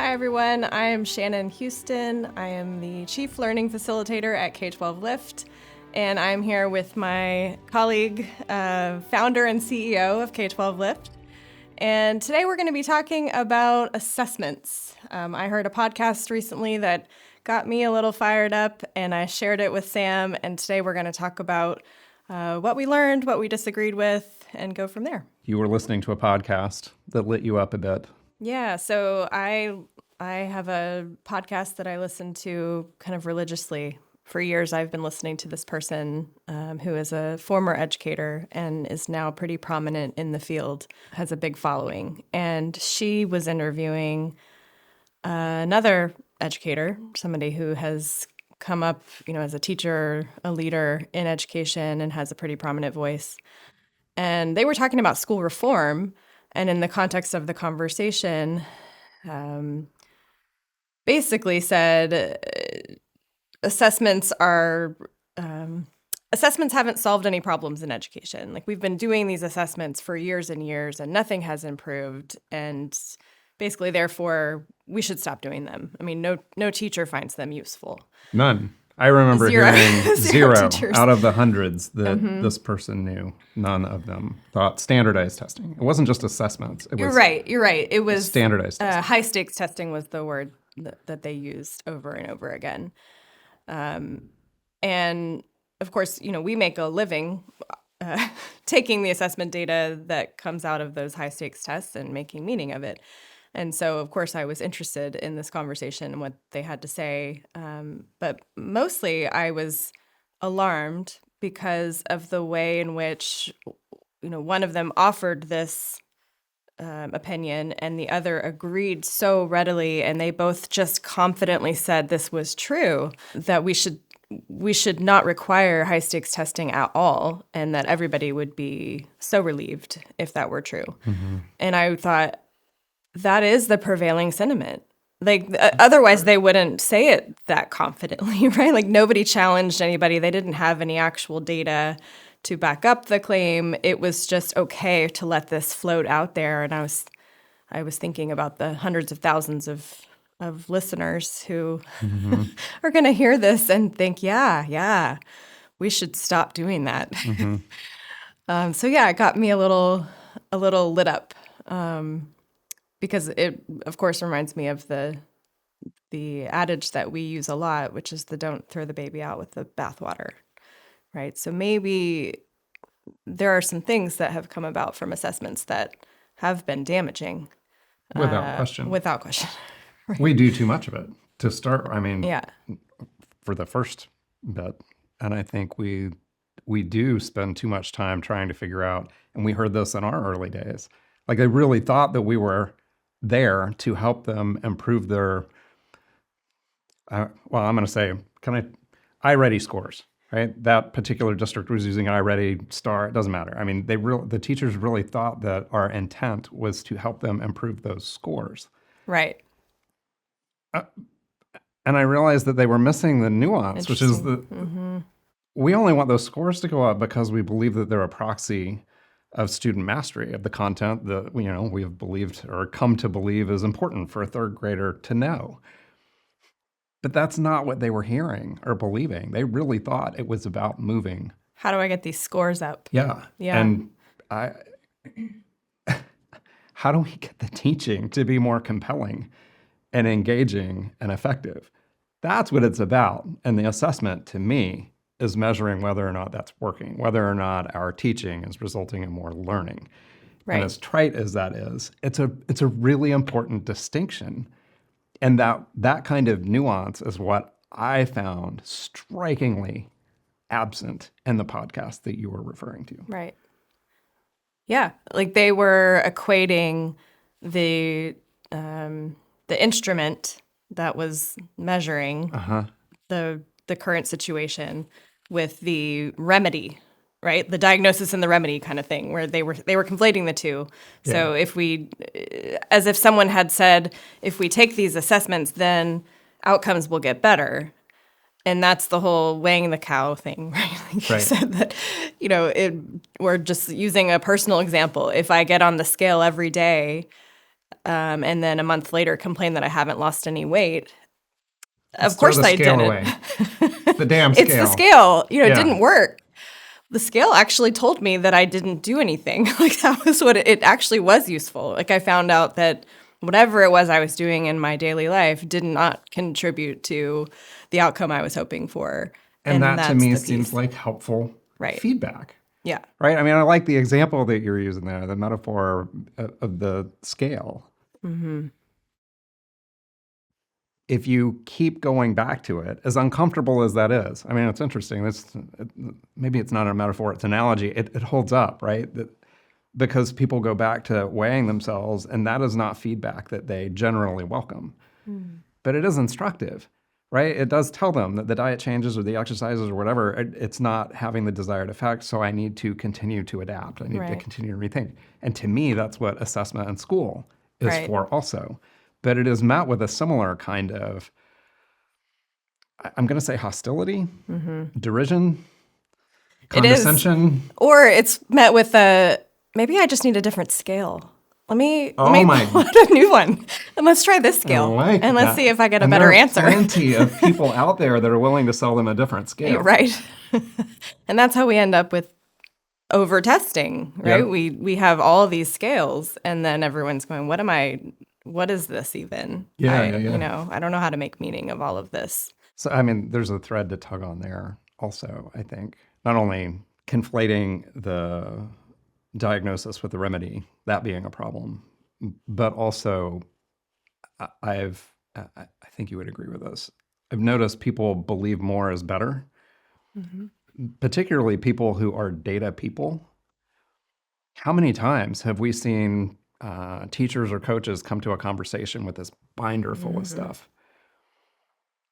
Hi, everyone. I am Shannon Houston. I am the Chief Learning Facilitator at K12 Lift, and I'm here with my colleague, founder and CEO of K12 Lift. And today we're going to be talking about assessments. I heard a podcast recently that got me a little fired up, and I shared it with Sam, and today we're going to talk about what we learned, what we disagreed with, and go from there. You were listening to a podcast that lit you up a bit. Yeah, so I have a podcast that I listen to kind of religiously. For years, I've been listening to this person who is a former educator and is now pretty prominent in the field, has a big following. And she was interviewing another educator, somebody who has come up, as a teacher, a leader in education, and has a pretty prominent voice. And they were talking about school reform. And in the context of the conversation, basically said assessments haven't solved any problems in education. Like, we've been doing these assessments for years and years, and nothing has improved. And basically, therefore, we should stop doing them. I mean, no teacher finds them useful. None. I remember hearing zero teachers out of the hundreds that this person knew. None of them thought standardized testing. It wasn't just assessments. It was You're right. It was standardized testing. High stakes testing was the word that they used over and over again. And of course, we make a living taking the assessment data that comes out of those high stakes tests and making meaning of it. And so, of course, I was interested in this conversation and what they had to say. But mostly I was alarmed because of the way in which, one of them offered this opinion and the other agreed so readily. And they both just confidently said this was true, that we should not require high stakes testing at all, and that everybody would be so relieved if that were true. Mm-hmm. And I thought, that is the prevailing sentiment. Like, otherwise they wouldn't say it that confidently, right? Like, nobody challenged anybody. They didn't have any actual data to back up the claim. It was just okay to let this float out there. And I was thinking about the hundreds of thousands of listeners who are going to hear this and think, yeah, we should stop doing that. Mm-hmm. So yeah, it got me a little lit up. Because it, of course, reminds me of the adage that we use a lot, which is the don't throw the baby out with the bathwater, right? So maybe there are some things that have come about from assessments that have been damaging. Without question. Without question. Right. We do too much of it to start. I mean, yeah. For the first bit. And I think we do spend too much time trying to figure out, and we heard this in our early days, like they really thought that we were there to help them improve their, I'm going to say, iReady scores, right? That particular district was using iReady star. It doesn't matter. I mean, the teachers really thought that our intent was to help them improve those scores. Right. And I realized that they were missing the nuance, which is we only want those scores to go up because we believe that they're a proxy of student mastery of the content that we have believed or come to believe is important for a third grader to know. But that's not what they were hearing or believing. They really thought it was about moving. How do I get these scores up? Yeah. And how do we get the teaching to be more compelling and engaging and effective? That's what it's about. And the assessment, to me, is measuring whether or not that's working, whether or not our teaching is resulting in more learning. Right. And as trite as that is, it's a really important distinction. And that kind of nuance is what I found strikingly absent in the podcast that you were referring to. Right. Yeah. Like, they were equating the instrument that was measuring the current situation with the remedy, right? The diagnosis and the remedy kind of thing, where they were conflating the two. Yeah. So as if someone had said, if we take these assessments, then outcomes will get better. And that's the whole weighing the cow thing, right? Like you said that, we're just using a personal example. If I get on the scale every day and then a month later complain that I haven't lost any weight. Of Throw course the I scale didn't. away. The damn scale. It's the scale. It Yeah. didn't work. The scale actually told me that I didn't do anything. Like that was what it actually was useful. Like I found out that whatever it was I was doing in my daily life did not contribute to the outcome I was hoping for. And that to that's me the seems piece. like helpful Right. feedback. Yeah. Right? I mean, I like the example that you're using there, the metaphor of the scale. Mm-hmm. If you keep going back to it, as uncomfortable as that is, I mean, it's interesting. Maybe it's not a metaphor, it's an analogy. It holds up, right? Because people go back to weighing themselves, and that is not feedback that they generally welcome. But it is instructive, right? It does tell them that the diet changes or the exercises or whatever, it's not having the desired effect, so I need to continue to adapt. I need to Right. continue to rethink. And to me, that's what assessment in school is Right. for also. But it is met with a similar kind of, I'm going to say hostility, derision, It is. condescension. Or it's met with maybe I just need a different scale. Let me my- put a new one. And let's try this scale. like and let's that. see if I get a And better there are answer. plenty of people out there that are willing to sell them a different scale. Right. And that's how we end up with over testing, right? Yep. We have all these scales and then everyone's going, what is this even? Yeah. I don't know how to make meaning of all of this. So, I mean, there's a thread to tug on there also, I think. Not only conflating the diagnosis with the remedy, that being a problem, but also I think you would agree with this. I've noticed people believe more is better, particularly people who are data people. How many times have we seen teachers or coaches come to a conversation with this binder full of stuff?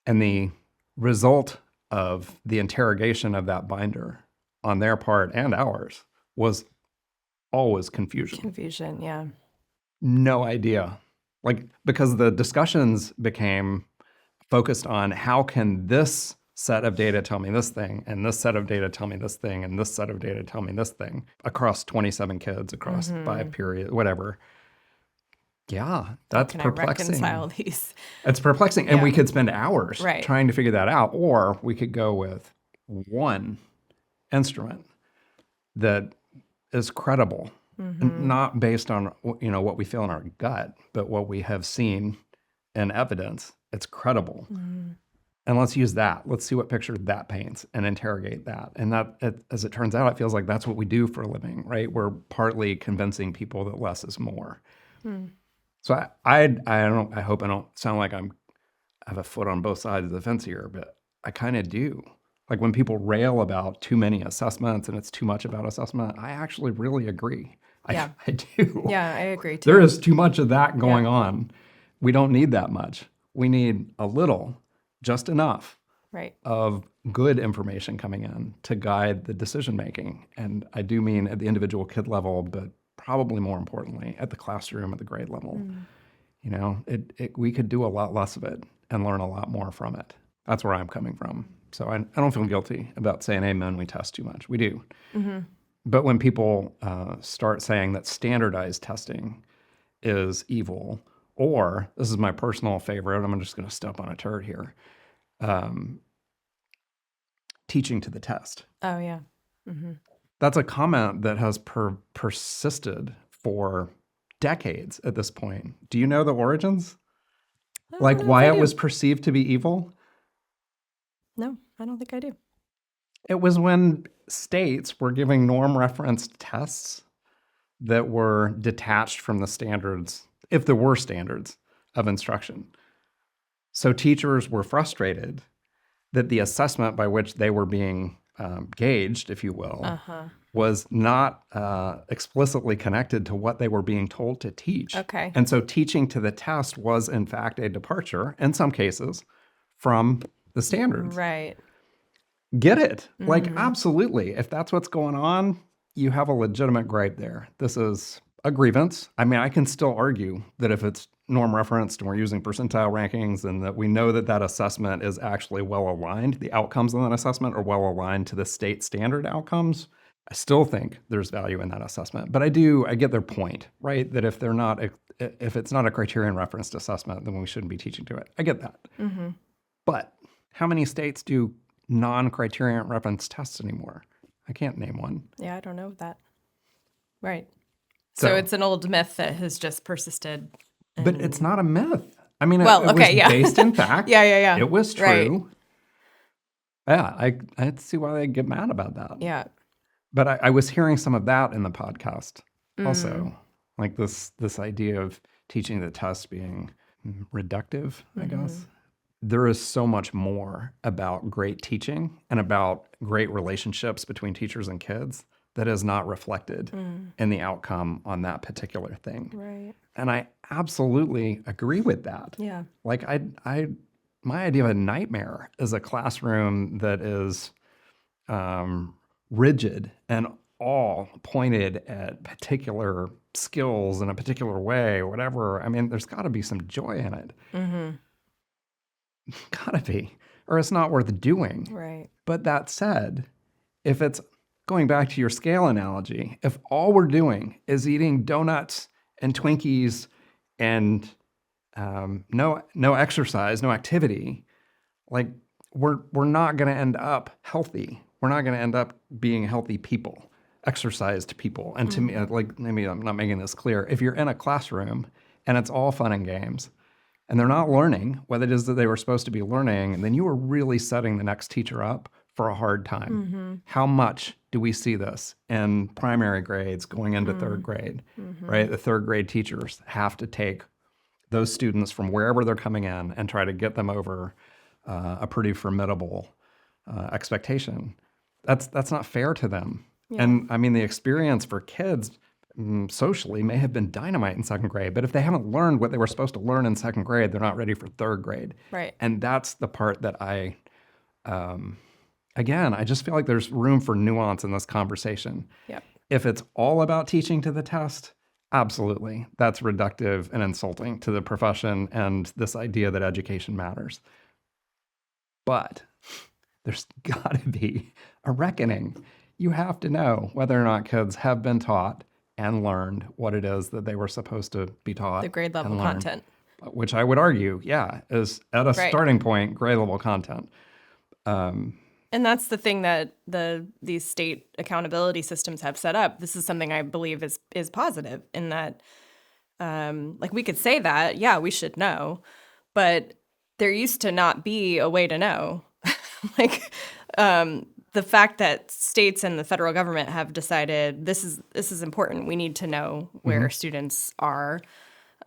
And the result of the interrogation of that binder on their part and ours was always confusion. Confusion, yeah. No idea. Like, because the discussions became focused on how can this set of data tell me this thing, and this set of data tell me this thing, and this set of data tell me this thing across 27 kids, across 5 periods, whatever. Yeah, that's Can perplexing. I reconcile these? It's perplexing. And we could spend hours Right. trying to figure that out. Or we could go with one instrument that is credible, and not based on what we feel in our gut, but what we have seen in evidence. It's credible. And let's use that. Let's see what picture that paints and interrogate that. And as it turns out, it feels like that's what we do for a living, right? We're partly convincing people that less is more. So I hope I don't sound like I have a foot on both sides of the fence here, but I kind of do. Like when people rail about too many assessments and it's too much about assessment, I actually really agree. Yeah. I do. Yeah, I agree too. There is too much of that going on. We don't need that much. We need a little, just enough Right. of good information coming in to guide the decision making. And I do mean at the individual kid level, but probably more importantly at the classroom, at the grade level. We could do a lot less of it and learn a lot more from it. That's where I'm coming from. So I don't feel guilty about saying, amen, we test too much. We do. But when people start saying that standardized testing is evil, or this is my personal favorite, I'm just going to step on a turd here, teaching to the test. Oh, yeah. That's a comment that has persisted for decades at this point. Do you know the origins? Like why it was perceived to be evil? No, I don't think I do. It was when states were giving norm-referenced tests that were detached from the standards, if there were standards, of instruction. So teachers were frustrated that the assessment by which they were being gauged, if you will, was not explicitly connected to what they were being told to teach. Okay. And so teaching to the test was, in fact, a departure, in some cases, from the standards. Right. Get it? Like, absolutely. If that's what's going on, you have a legitimate gripe there. This is a grievance. I mean, I can still argue that if it's norm referenced and we're using percentile rankings and that we know that that assessment is actually well aligned, the outcomes in that assessment are well aligned to the state standard outcomes, I still think there's value in that assessment. But I get their point, right? That if they're not if it's not a criterion referenced assessment, then we shouldn't be teaching to it. I get that. But how many states do non-criterion reference tests anymore? I can't name one. Yeah, I don't know that. Right. So it's an old myth that has just persisted. But it's not a myth. I mean, Well, it okay, was yeah. based in fact. Yeah. It was true. Right. Yeah, I see why they get mad about that. Yeah. But I was hearing some of that in the podcast also, like this idea of teaching the test being reductive, I guess. There is so much more about great teaching and about great relationships between teachers and kids that is not reflected in the outcome on that particular thing. Right. And I absolutely agree with that. Yeah. Like my idea of a nightmare is a classroom that is rigid and all pointed at particular skills in a particular way or whatever. I mean, there's got to be some joy in it. Gotta be, or it's not worth doing. Right. But that said, if it's going back to your scale analogy, if all we're doing is eating donuts and Twinkies and no exercise, no activity, like we're not going to end up healthy. We're not going to end up being healthy people, exercised people. And to me, like maybe I'm not making this clear. If you're in a classroom and it's all fun and games, and they're not learning what it is that they were supposed to be learning, and then you are really setting the next teacher up for a hard time. How much do we see this in primary grades going into third grade, right? The third grade teachers have to take those students from wherever they're coming in and try to get them over a pretty formidable expectation. That's not fair to them. Yeah. And I mean, the experience for kids socially may have been dynamite in second grade, but if they haven't learned what they were supposed to learn in second grade, they're not ready for third grade. Right. And that's the part that again, I just feel like there's room for nuance in this conversation. Yep. If it's all about teaching to the test, absolutely. That's reductive and insulting to the profession and this idea that education matters. But there's got to be a reckoning. You have to know whether or not kids have been taught and learned what it is that they were supposed to be taught. The grade level content. Which I would argue, is at a starting point, grade level content. And that's the thing that these state accountability systems have set up. This is something I believe is positive in that, like we could say that, yeah, we should know, but there used to not be a way to know. Like, the fact that states and the federal government have decided this is important. We need to know where students are,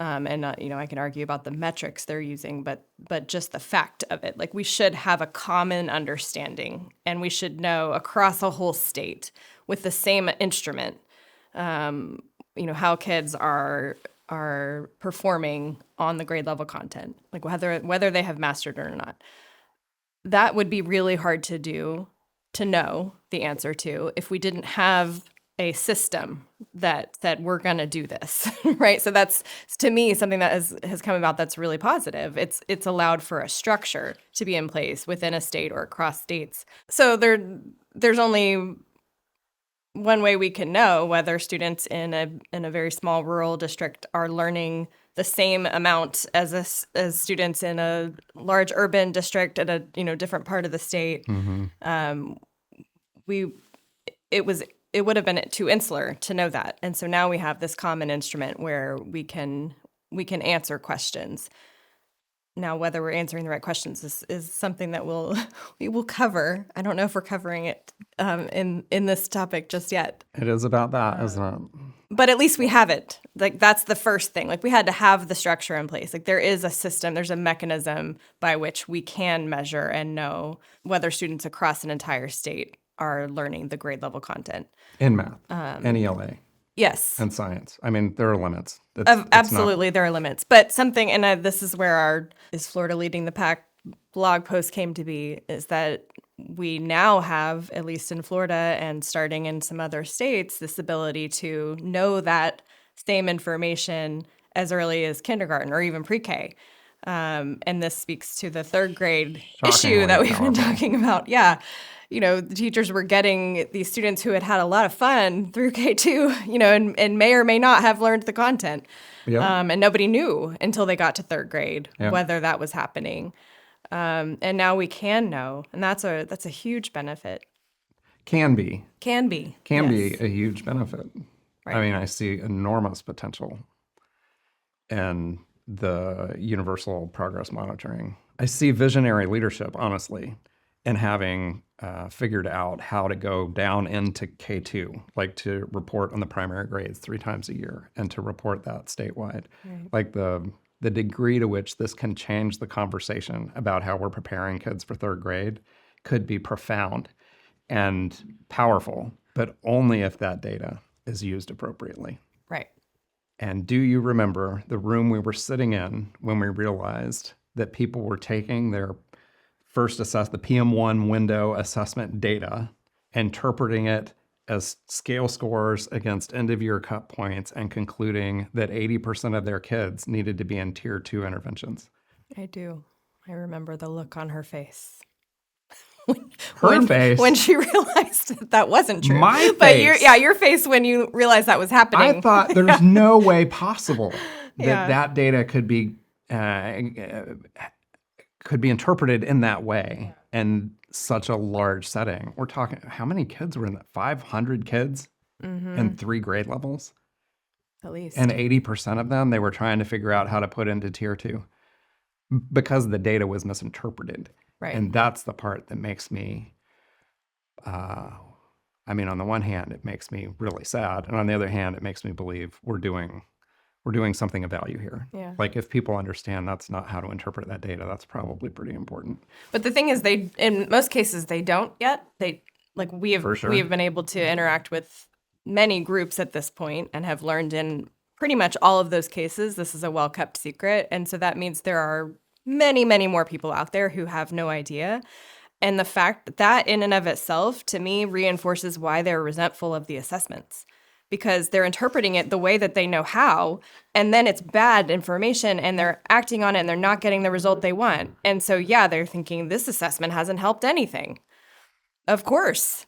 and I can argue about the metrics they're using, but just the fact of it, like we should have a common understanding, and we should know across a whole state with the same instrument, how kids are performing on the grade level content, like whether they have mastered it or not. That would be really hard to do. To know the answer to if we didn't have a system that said we're going to do this, right? So that's, to me, something that has come about that's really positive. It's allowed for a structure to be in place within a state or across states. So there's only one way we can know whether students in a very small rural district are learning the same amount as students in a large urban district at a different part of the state. It would have been too insular to know that, and so now we have this common instrument where we can answer questions. Now, whether we're answering the right questions is something that we will cover. I don't know if we're covering it in this topic just yet. It is about that, isn't it? But at least we have it. Like, that's the first thing. Like, we had to have the structure in place. Like, there is a system, there's a mechanism by which we can measure and know whether students across an entire state are learning the grade level content. In math, and ELA. Yes. And science. I mean, there are limits. Absolutely, there are limits. But something, and this is where our Is Florida Leading the Pack blog post came to be, is that we now have, at least in Florida and starting in some other states, this ability to know that same information as early as kindergarten or even pre-K. And this speaks to the third grade issue that we've been talking about. Yeah. the teachers were getting these students who had a lot of fun through K2, and may or may not have learned the content. Yep. And nobody knew until they got to third grade Yep. whether that was happening. And now we can know, and that's a huge benefit. Can be. Can be A huge benefit. Right. I mean, I see enormous potential in the universal progress monitoring. I see visionary leadership, honestly, in having figured out how to go down into K2, like to report on the primary grades 3 times a year and to report that statewide. Right. Like the degree to which this can change the conversation about how we're preparing kids for third grade could be profound and powerful, but only if that data is used appropriately. Right. And do you remember the room we were sitting in when we realized that people were taking their first the PM1 window assessment data, interpreting it as scale scores against end-of-year cut points, and concluding that 80% of their kids needed to be in Tier 2 interventions? I do. I remember the look on her face. Face? When she realized that wasn't true. My But face? your face when you realized that was happening. I thought there's no way possible that Yeah. that data could be interpreted in that way in such a large setting. We're talking, how many kids were in that? 500 kids in 3 grade levels? At least. And 80% of them, they were trying to figure out how to put into Tier 2 because the data was misinterpreted. Right. And that's the part that makes me, on the one hand, it makes me really sad. And on the other hand, it makes me believe we're doing something of value here. Yeah. Like if people understand that's not how to interpret that data, that's probably pretty important. But the thing is, in most cases, they don't yet. We have For sure. we have been able to interact with many groups at this point and have learned in pretty much all of those cases, this is a well-kept secret. And so that means there are many, many more people out there who have no idea. And the fact that in and of itself, to me, reinforces why they're resentful of the assessments. Because they're interpreting it the way that they know how, and then it's bad information, and they're acting on it, and they're not getting the result they want. And so, they're thinking, this assessment hasn't helped anything. Of course.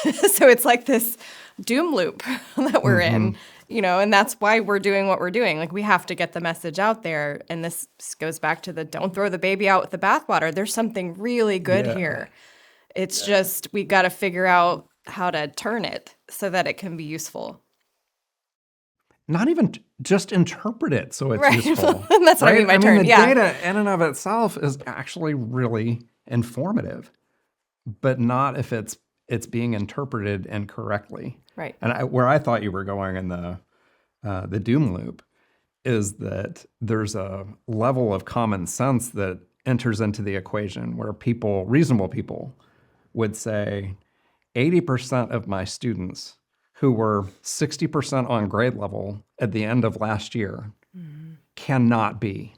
So it's like this doom loop that we're in, and that's why we're doing what we're doing. Like, we have to get the message out there, and this goes back to the don't throw the baby out with the bathwater. There's something really good here. It's just we got to figure out how to turn it so that it can be useful. Not even just interpret it so it's Right. useful. That's what I mean by turn. The Yeah. data in and of itself is actually really informative, but not if it's being interpreted incorrectly. Right. And where I thought you were going in the doom loop is that there's a level of common sense that enters into the equation where reasonable people, would say 80% of my students who were 60% on grade level at the end of last year cannot be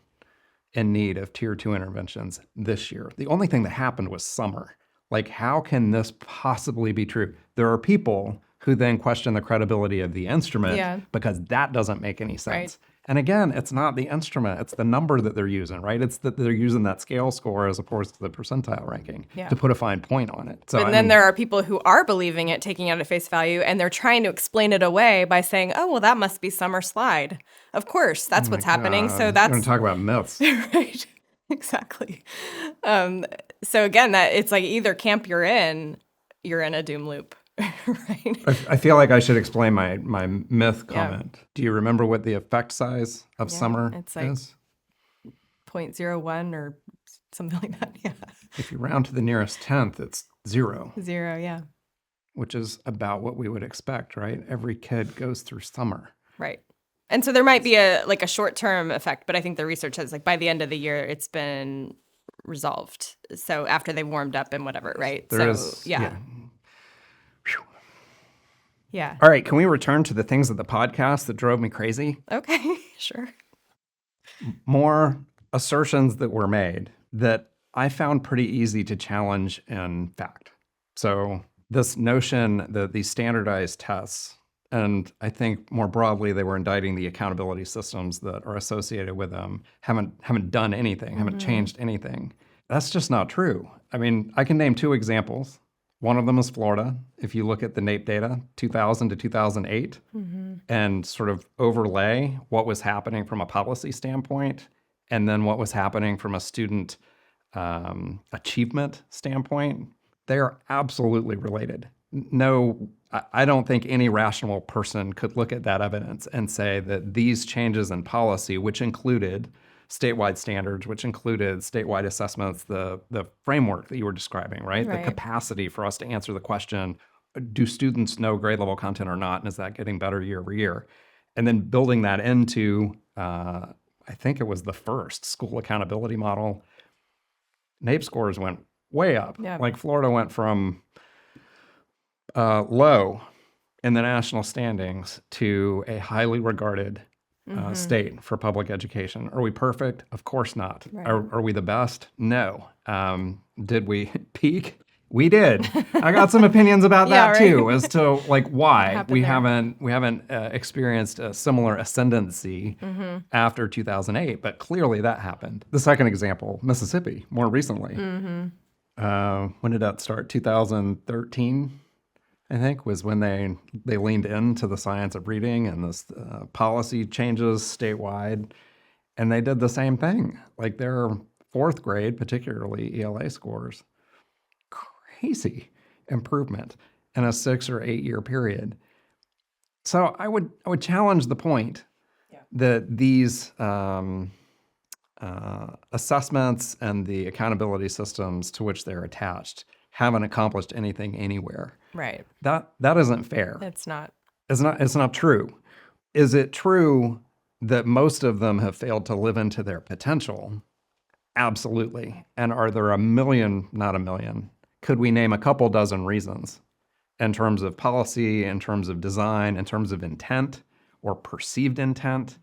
in need of Tier 2 interventions this year. The only thing that happened was summer. Like, how can this possibly be true? There are people who then question the credibility of the instrument because that doesn't make any sense. Right. And again, it's not the instrument, it's the number that they're using, right? It's that they're using that scale score as opposed to the percentile ranking to put a fine point on it. So, But then there are people who are believing it, taking it at face value, and they're trying to explain it away by saying, oh, well, that must be summer slide. Of course, that's what's happening. So that's... We're going to talk about myths. Right. Exactly. So again, that it's like either camp you're in a doom loop. Right. I feel like I should explain my myth comment. Do you remember what the effect size of summer it's like is? 0.01 or something like that. Yeah. If you round to the nearest tenth, it's 0. 0, yeah. Which is about what we would expect, right? Every kid goes through summer. Right. And so there might be a short-term effect, but I think the research says by the end of the year, it's been resolved. So after they warmed up and whatever, right? Yeah. All right, can we return to the things of the podcast that drove me crazy? Okay, sure. More assertions that were made that I found pretty easy to challenge in fact. So this notion that these standardized tests, and I think more broadly they were indicting the accountability systems that are associated with them, haven't done anything, haven't changed anything. That's just not true. I mean, I can name 2 examples. One of them is Florida. If you look at the NAEP data, 2000 to 2008, and sort of overlay what was happening from a policy standpoint, and then what was happening from a student achievement standpoint, they are absolutely related. No, I don't think any rational person could look at that evidence and say that these changes in policy, which included statewide standards, which included statewide assessments, the framework that you were describing, right? The capacity for us to answer the question, do students know grade level content or not? And is that getting better year over year? And then building that into, I think it was the first school accountability model. NAEP scores went way up. Yeah. Like Florida went from low in the national standings to a highly regarded state for public education. Are we perfect? Of course not. Right. Are we the best? No. Did we peak? We did. I got some opinions about that too, as to like why we haven't experienced a similar ascendancy after 2008, but clearly that happened. The second example, Mississippi, more recently. When did that start? 2013. I think, was when they leaned into the science of reading and this policy changes statewide. And they did the same thing. Like their fourth grade, particularly ELA scores, crazy improvement in a 6 or 8 year period. So I would challenge the point that these assessments and the accountability systems to which they're attached haven't accomplished anything anywhere. Right. That isn't fair. It's not. It's not true. Is it true that most of them have failed to live into their potential? Absolutely. And are there a million, not a million? Could we name a couple dozen reasons in terms of policy, in terms of design, in terms of intent or perceived intent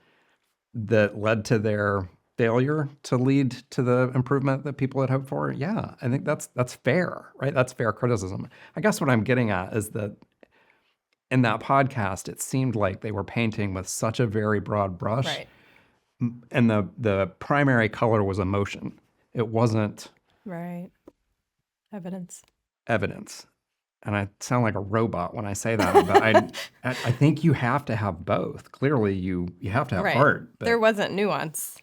that led to their failure to lead to the improvement that people had hoped for? Yeah, I think that's fair, right? That's fair criticism. I guess what I'm getting at is that in that podcast, it seemed like they were painting with such a very broad brush. Right. And the primary color was emotion. It wasn't Right. Evidence. And I sound like a robot when I say that, but I think you have to have both. Clearly, you have to have heart. But there wasn't nuance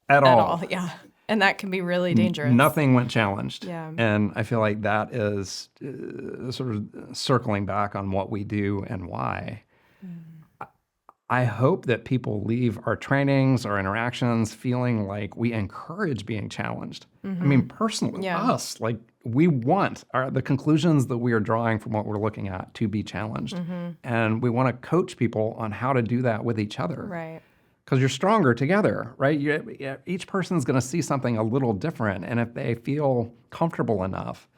at all. Yeah. And that can be really dangerous. Nothing went challenged. Yeah. And I feel like that is sort of circling back on what we do and why. I hope that people leave our trainings, our interactions, feeling like we encourage being challenged. I mean, personally, us, like we want the conclusions that we are drawing from what we're looking at to be challenged. And we want to coach people on how to do that with each other. Right. Because you're stronger together, right? Each person's going to see something a little different. And if they feel comfortable enough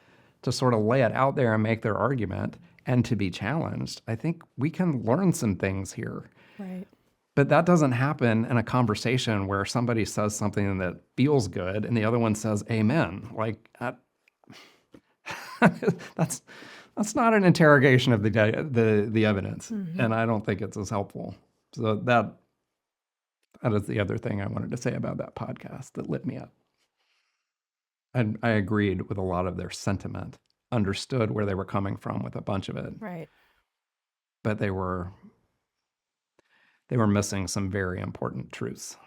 to sort of lay it out there and make their argument and to be challenged, I think we can learn some things here. Right. But that doesn't happen in a conversation where somebody says something that feels good and the other one says amen. Like that's not an interrogation of the evidence, and I don't think it's as helpful. So that is the other thing I wanted to say about that podcast that lit me up. I agreed with a lot of their sentiment, understood where they were coming from with a bunch of it. Right. But they were missing some very important truths,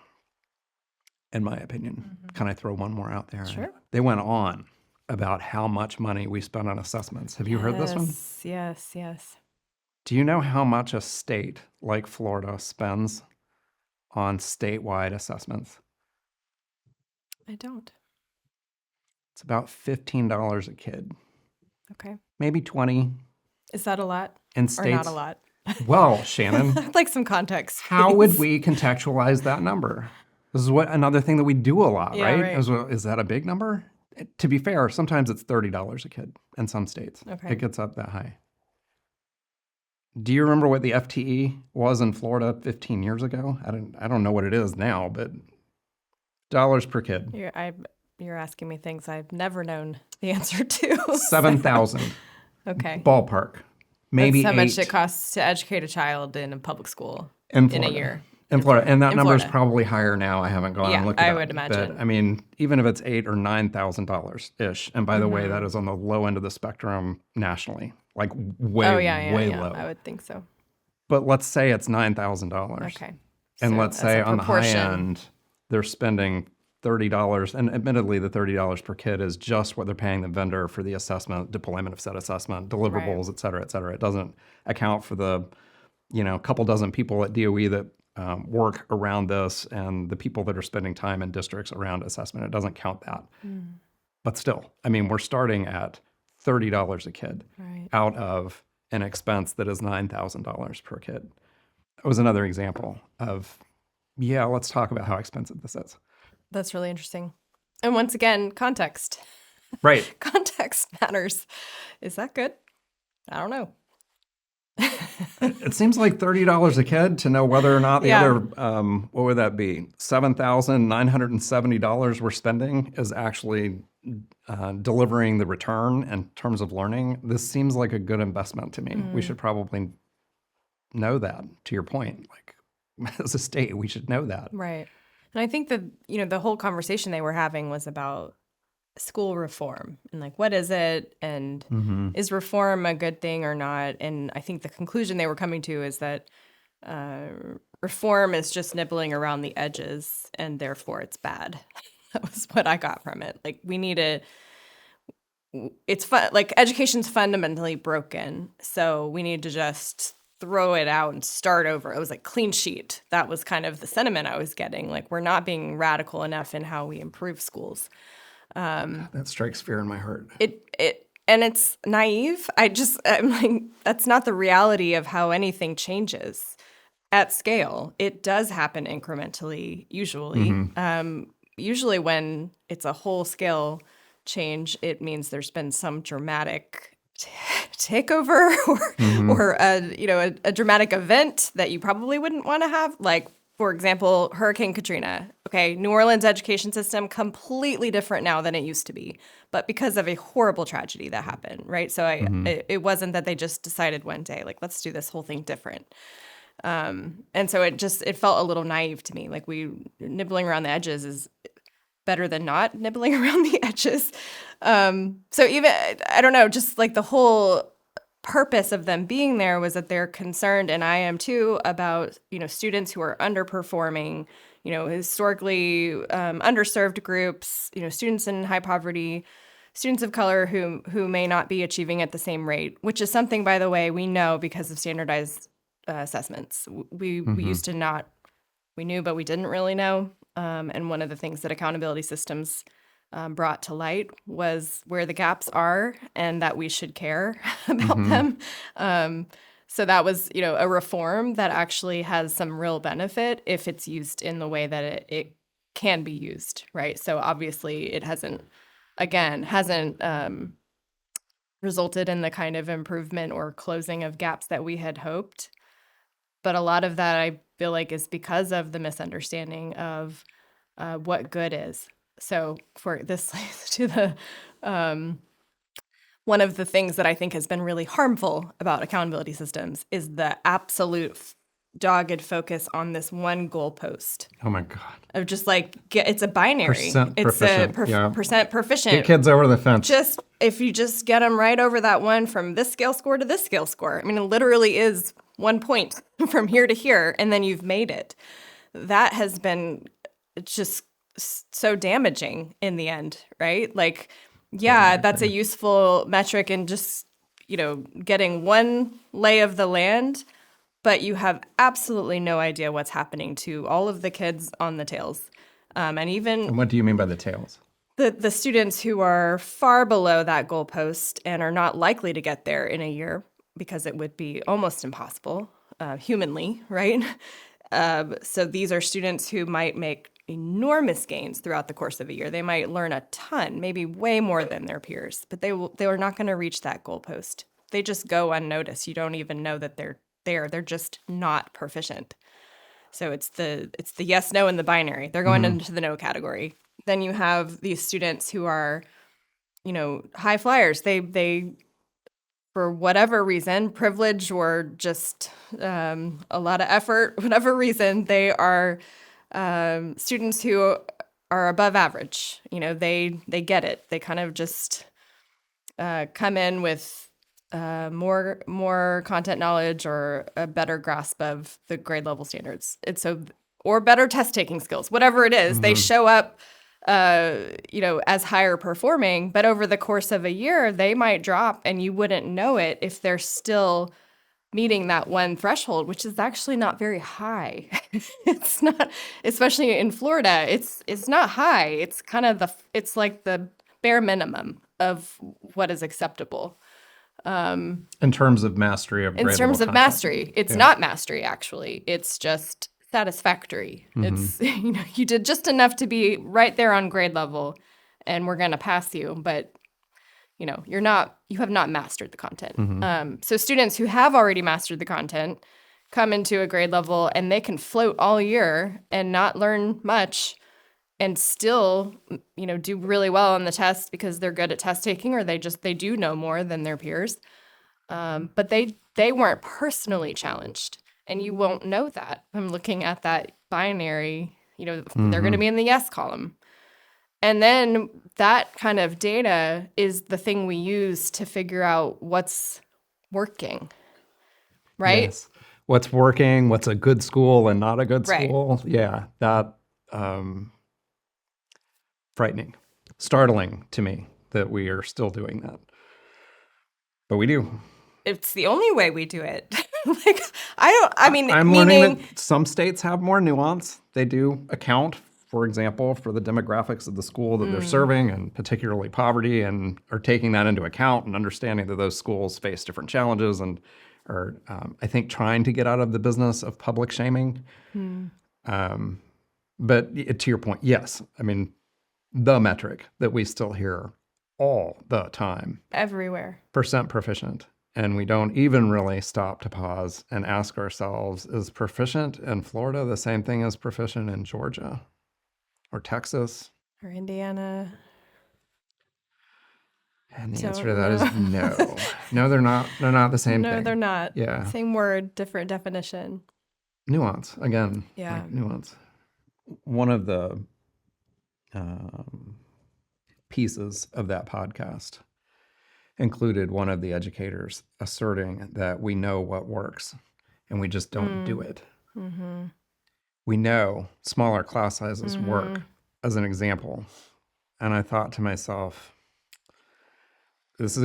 in my opinion. Can I throw one more out there? Sure. They went on about how much money we spend on assessments. Have you heard this one? Yes. Do you know how much a state like Florida spends on statewide assessments? I don't. It's about $15 a kid. Okay. Maybe 20. Is that a lot? In states, or not a lot? Well, Shannon, I'd like some context. How would we contextualize that number? This is another thing that we do a lot, right? Right. Is that a big number? To be fair, sometimes it's $30 a kid in some states. Okay. It gets up that high. Do you remember what the FTE was in Florida 15 years ago? I don't know what it is now, but dollars per kid. You're asking me things I've never known the answer to. 7,000. Okay. Ballpark. Maybe That's how 8. much it costs to educate a child in a public school in a year. In Florida. And that In number is Florida. probably higher now. I haven't gone Yeah, and looked it I up. would imagine. But I mean, even if it's $8,000 or $9,000 ish, and by the way, Mm-hmm. that is on the low end of the spectrum nationally, like way, Oh, yeah, way yeah. low. I would think so. But let's say it's $9,000. Okay. And So let's as say a on the high proportion. end, they're spending $30. And admittedly, the $30 per kid is just what they're paying the vendor for the assessment, deployment of said assessment, deliverables, et cetera, et cetera. It doesn't account for the, couple dozen people at DOE that work around this and the people that are spending time in districts around assessment. It doesn't count that. But still, I mean, we're starting at $30 a kid Right. out of an expense that is $9,000 per kid. That was another example of, let's talk about how expensive this is. That's really interesting. And once again, context. Right. Context matters. Is that good? I don't know. It seems like $30 a kid to know whether or not the Yeah. other, what would that be? $7,970 we're spending is actually delivering the return in terms of learning. This seems like a good investment to me. We should probably know that, to your point. Like, as a state, we should know that. Right. And I think that, the whole conversation they were having was about school reform and like, what is it? And is reform a good thing or not? And I think the conclusion they were coming to is that reform is just nibbling around the edges and therefore it's bad. That was what I got from it. Like, we need like education's fundamentally broken. So we need to just throw it out and start over. It was like clean sheet. That was kind of the sentiment I was getting. Like, we're not being radical enough in how we improve schools. That strikes fear in my heart. And it's naive. I'm like, that's not the reality of how anything changes at scale. It does happen incrementally, usually. Usually when it's a whole scale change, it means there's been some dramatic takeover or a dramatic event that you probably wouldn't want to have. Like, for example, Hurricane Katrina. Okay, New Orleans education system completely different now than it used to be, but because of a horrible tragedy that happened, right? So it wasn't that they just decided one day, like, let's do this whole thing different. And so it felt a little naive to me. Like, nibbling around the edges is better than not nibbling around the edges. So even, I don't know, just like the whole purpose of them being there was that they're concerned, and I am too, about, students who are underperforming, historically underserved groups, students in high poverty, students of color who may not be achieving at the same rate, which is something, by the way, we know because of standardized assessments. We used to not, we knew, but we didn't really know. And one of the things that accountability systems brought to light was where the gaps are and that we should care about them. So that was, a reform that actually has some real benefit if it's used in the way that it can be used, right? So obviously it hasn't resulted in the kind of improvement or closing of gaps that we had hoped. But a lot of that, I feel like, is because of the misunderstanding of what good is. So for this leads to the one of the things that I think has been really harmful about accountability systems is the absolute dogged focus on this one goalpost. Oh my God. Of just like, it's a binary. Percent it's proficient, a percent proficient. Get kids over the fence. Just, if you just get them right over that one from this scale score to this scale score. I mean, it literally is 1 point from here to here, and then you've made it. That has been just so damaging in the end, right? Like, yeah, that's a useful metric in just, getting one lay of the land, but you have absolutely no idea what's happening to all of the kids on the tails. And even... And what do you mean by the tails? The students who are far below that goalpost and are not likely to get there in a year because it would be almost impossible, humanly, right? So these are students who might make enormous gains throughout the course of a year. They might learn a ton, maybe way more than their peers, but they are not going to reach that goalpost. They just go unnoticed. You don't even know that they're there. They're just not proficient. So it's the yes, no, and the binary. They're going into the no category. Then you have these students who are, high flyers. They for whatever reason, privilege or just a lot of effort, whatever reason, they are students who are above average. They get it. They kind of just come in with more content knowledge or a better grasp of the grade level standards. Or better test taking skills, whatever it is. They show up, as higher performing, but over the course of a year, they might drop and you wouldn't know it if they're still meeting that one threshold, which is actually not very high. It's not, especially in Florida, it's not high. It's kind of it's like the bare minimum of what is acceptable. In terms of mastery of grade In terms level of content. mastery, it's not mastery, actually. It's just satisfactory. It's, you did just enough to be right there on grade level and we're going to pass you, but you have not mastered the content. So students who have already mastered the content come into a grade level and they can float all year and not learn much and still, do really well on the test because they're good at test taking or they do know more than their peers. But they weren't personally challenged. And you won't know that from looking at that binary, they're going to be in the yes column. And then that kind of data is the thing we use to figure out what's working, right? Yes. What's working, what's a good school and not a good Right. school. Yeah, that frightening, startling to me that we are still doing that. But we do. It's the only way we do it. I'm meaning, learning that some states have more nuance. They do account, for example, for the demographics of the school that they're serving, and particularly poverty, and are taking that into account and understanding that those schools face different challenges and are, I think, trying to get out of the business of public shaming. But to your point, yes. I mean, the metric that we still hear all the time, everywhere. percent proficient. And we don't even really stop to pause and ask ourselves, is proficient in Florida the same thing as proficient in Georgia or Texas? Or Indiana. And the answer to that is no. No, they're not. They're not the same thing. No, they're not. Yeah. Same word, different definition. Nuance, again. Yeah. Like nuance. One of the pieces of that podcast included one of the educators asserting that we know what works and we just don't do it. We know smaller class sizes work, as an example. And I thought to myself, this is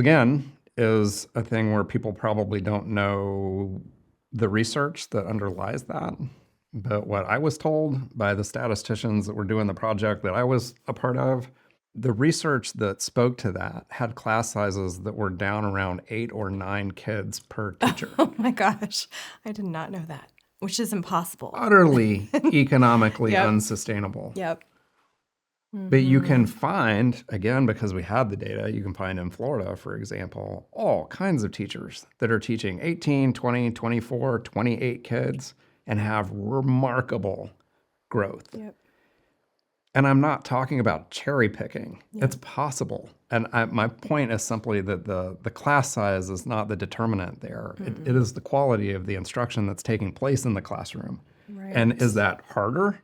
a thing where people probably don't know the research that underlies that. But what I was told by the statisticians that were doing the project that I was a part of, the research that spoke to that had class sizes that were down around 8 or 9 kids per teacher. Oh my gosh. I did not know that, which is impossible. Utterly economically unsustainable. Yep. But you can find, again, because we have the data, you can find in Florida, for example, all kinds of teachers that are teaching 18, 20, 24, 28 kids and have remarkable growth. Yep. And I'm not talking about cherry picking. Yeah. It's possible. And my point is simply that the class size is not the determinant there. It is the quality of the instruction that's taking place in the classroom. Right. And is that harder?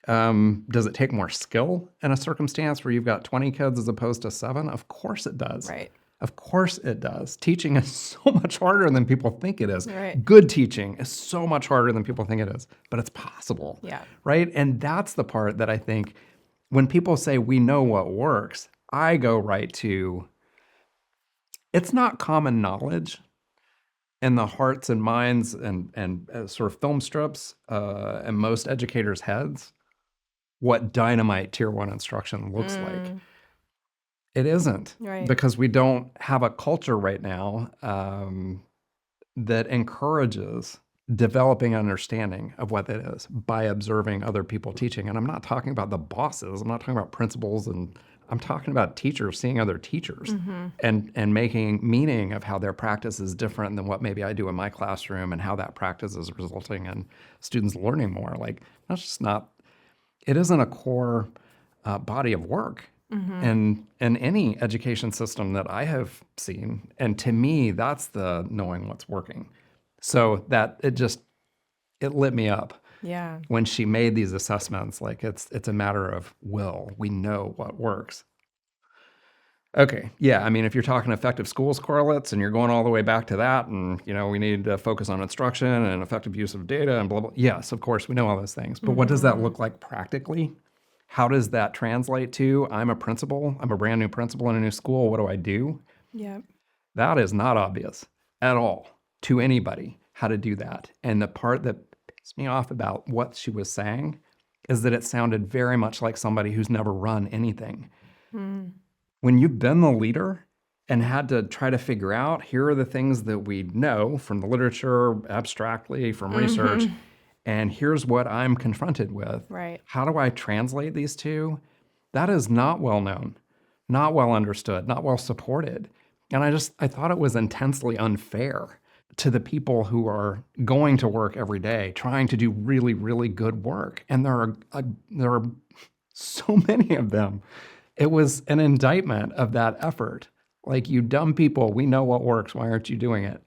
Does it take more skill in a circumstance where you've got 20 kids as opposed to 7? Of course it does. Right. Of course it does. Teaching is so much harder than people think it is. Right. Good teaching is so much harder than people think it is, but it's possible. Yeah. Right? And that's the part that I think when people say we know what works, I go right to, it's not common knowledge in the hearts and minds and sort of film strips and most educators' heads what dynamite tier 1 instruction looks like. It isn't, right? Because we don't have a culture right now that encourages developing understanding of what that is by observing other people teaching. And I'm not talking about the bosses. I'm not talking about principals. And I'm talking about teachers seeing other teachers and making meaning of how their practice is different than what maybe I do in my classroom and how that practice is resulting in students learning more. Like, that's just not, it isn't a core body of work in any education system that I have seen. And to me, that's the knowing what's working. So that it lit me up. Yeah. When she made these assessments, like it's a matter of will. We know what works. Okay. Yeah. I mean, if you're talking effective schools correlates and you're going all the way back to that, and, we need to focus on instruction and effective use of data and blah, blah. Yes, of course, we know all those things. But what does that look like practically? How does that translate to, I'm a principal, I'm a brand new principal in a new school, what do I do? Yeah. That is not obvious at all to anybody how to do that. And the part that pissed me off about what she was saying is that it sounded very much like somebody who's never run anything. When you've been the leader and had to try to figure out, here are the things that we know from the literature, abstractly, from research, and here's what I'm confronted with. Right. How do I translate these two? That is not well known, not well understood, not well supported. And I thought it was intensely unfair to the people who are going to work every day, trying to do really, really good work. And there are so many of them. It was an indictment of that effort. Like, you dumb people, we know what works. Why aren't you doing it?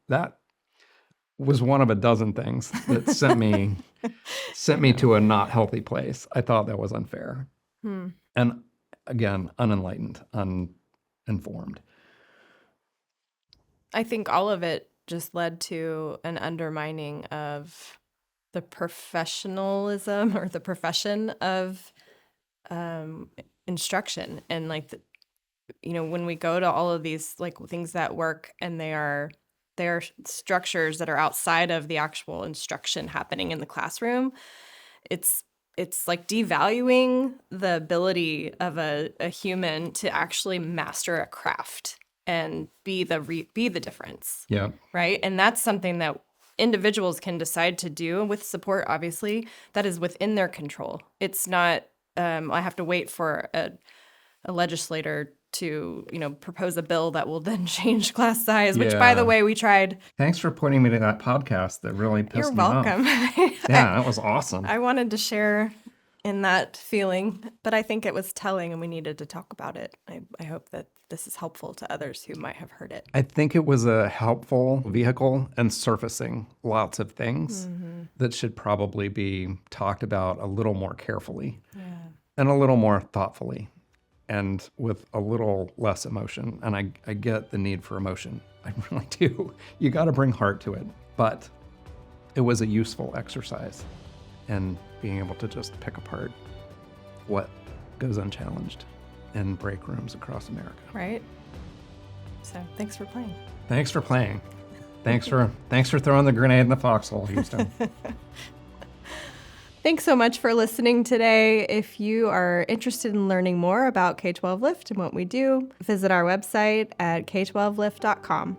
That was one of a dozen things that sent me to a not healthy place. I thought that was unfair. And again, unenlightened, uninformed. I think all of it just led to an undermining of the professionalism or the profession of instruction. And when we go to all of these things that work, and they are structures that are outside of the actual instruction happening in the classroom, it's like devaluing the ability of a human to actually master a craft and be the difference. Yeah. Right. And that's something that individuals can decide to do with support. Obviously, that is within their control. It's not, I have to wait for a legislator to, propose a bill that will then change class size, which, by the way, we tried. Thanks for pointing me to that podcast that really pissed me off. You're welcome. Yeah, that was awesome. I wanted to share in that feeling, but I think it was telling and we needed to talk about it. I hope that this is helpful to others who might have heard it. I think it was a helpful vehicle in surfacing lots of things that should probably be talked about a little more carefully and a little more thoughtfully and with a little less emotion. And I get the need for emotion. I really do. You got to bring heart to it. But it was a useful exercise in being able to just pick apart what goes unchallenged in break rooms across America. Right. So thanks for playing. Thanks for playing. Thanks for throwing the grenade in the foxhole, Houston. Thanks so much for listening today. If you are interested in learning more about K12 Lift and what we do, visit our website at k12lift.com.